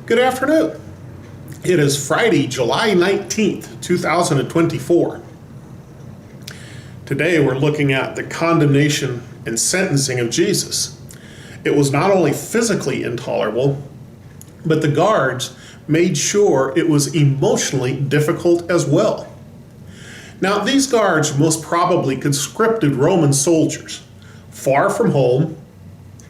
Good afternoon. It is Friday, July 19th, 2024. Today we're looking at the condemnation and sentencing of Jesus. It was not only physically intolerable, but the guards made sure it was emotionally difficult as well. Now, these guards most probably conscripted Roman soldiers, far from home,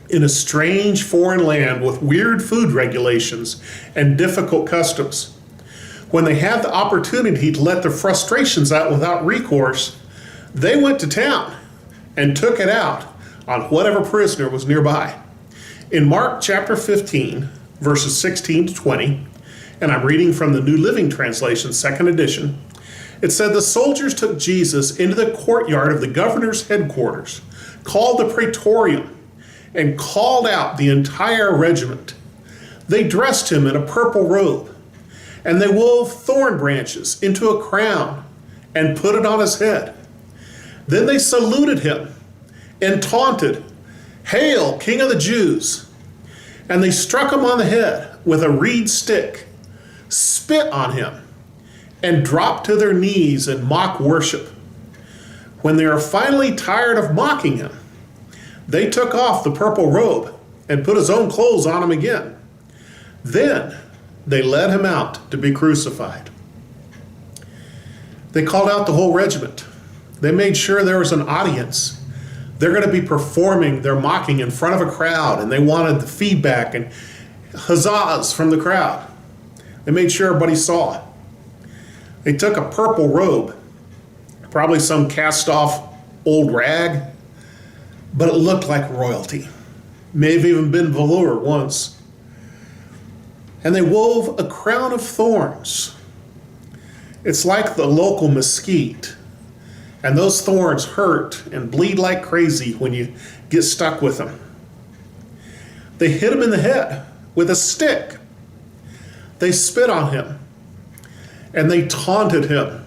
in a strange foreign land with weird food regulations and difficult customs. When they had the opportunity to let their frustrations out without recourse, they went to town and took it out on whatever prisoner was nearby. In Mark chapter 15, verses 16 to 20, and I'm reading from the New Living Translation, second edition, it said, "The soldiers took Jesus into the courtyard of the governor's headquarters, called the Praetorium, and called out the entire regiment. They dressed him in a purple robe, and they wove thorn branches into a crown and put it on his head. Then they saluted him and taunted, 'Hail, King of the Jews!' And they struck him on the head with a reed stick, spit on him, and dropped to their knees in mock worship. When they were finally tired of mocking him, they took off the purple robe and put his own clothes on him again. Then they led him out to be crucified." They called out the whole regiment. They made sure there was an audience. They're going to be performing their mocking in front of a crowd, and they wanted the feedback and huzzahs from the crowd. They made sure everybody saw it. They took a purple robe, probably some cast-off old rag, but it looked like royalty. May have even been velour once. And they wove a crown of thorns. It's like the local mesquite. And those thorns hurt and bleed like crazy when you get stuck with them. They hit him in the head with a stick. They spit on him. And they taunted him,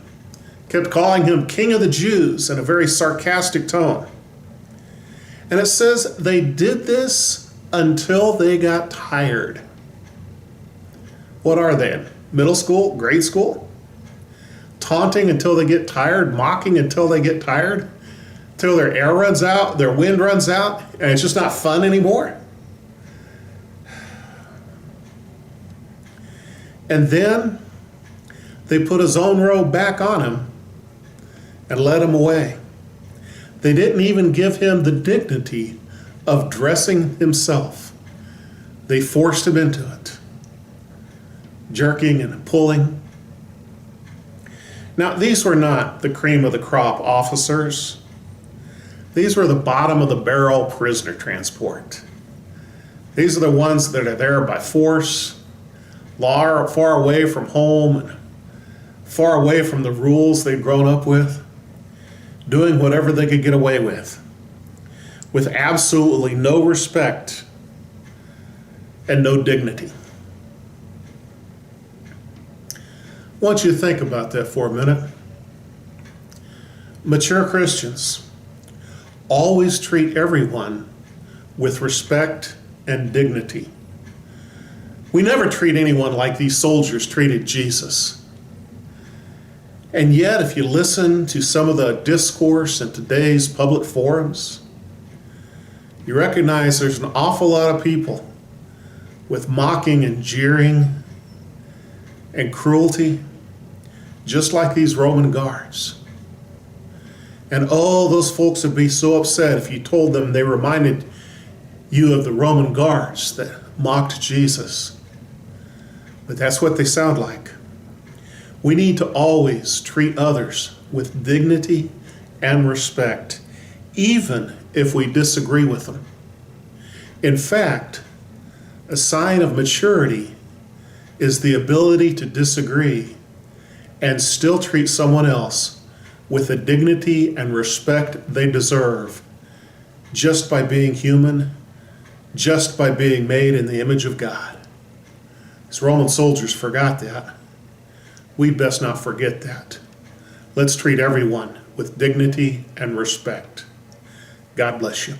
kept calling him King of the Jews in a very sarcastic tone. And it says they did this until they got tired. What are they in? Middle school? Grade school? Taunting until they get tired? Mocking until they get tired? Until their air runs out, their wind runs out, and it's just not fun anymore? And then they put his own robe back on him and led him away. They didn't even give him the dignity of dressing himself. They forced him into it, jerking and pulling. Now, these were not the cream of the crop officers. These were the bottom of the barrel prisoner transport. These are the ones that are there by force, far away from home, and far away from the rules they'd grown up with, doing whatever they could get away with absolutely no respect and no dignity. I want you to think about that for a minute. Mature Christians always treat everyone with respect and dignity. We never treat anyone like these soldiers treated Jesus. And yet, if you listen to some of the discourse in today's public forums, you recognize there's an awful lot of people with mocking and jeering and cruelty, just like these Roman guards. And oh, those folks would be so upset if you told them they reminded you of the Roman guards that mocked Jesus. But that's what they sound like. We need to always treat others with dignity and respect, even if we disagree with them. In fact, a sign of maturity is the ability to disagree and still treat someone else with the dignity and respect they deserve, just by being human, just by being made in the image of God. These Roman soldiers forgot that. We'd best not forget that. Let's treat everyone with dignity and respect. God bless you.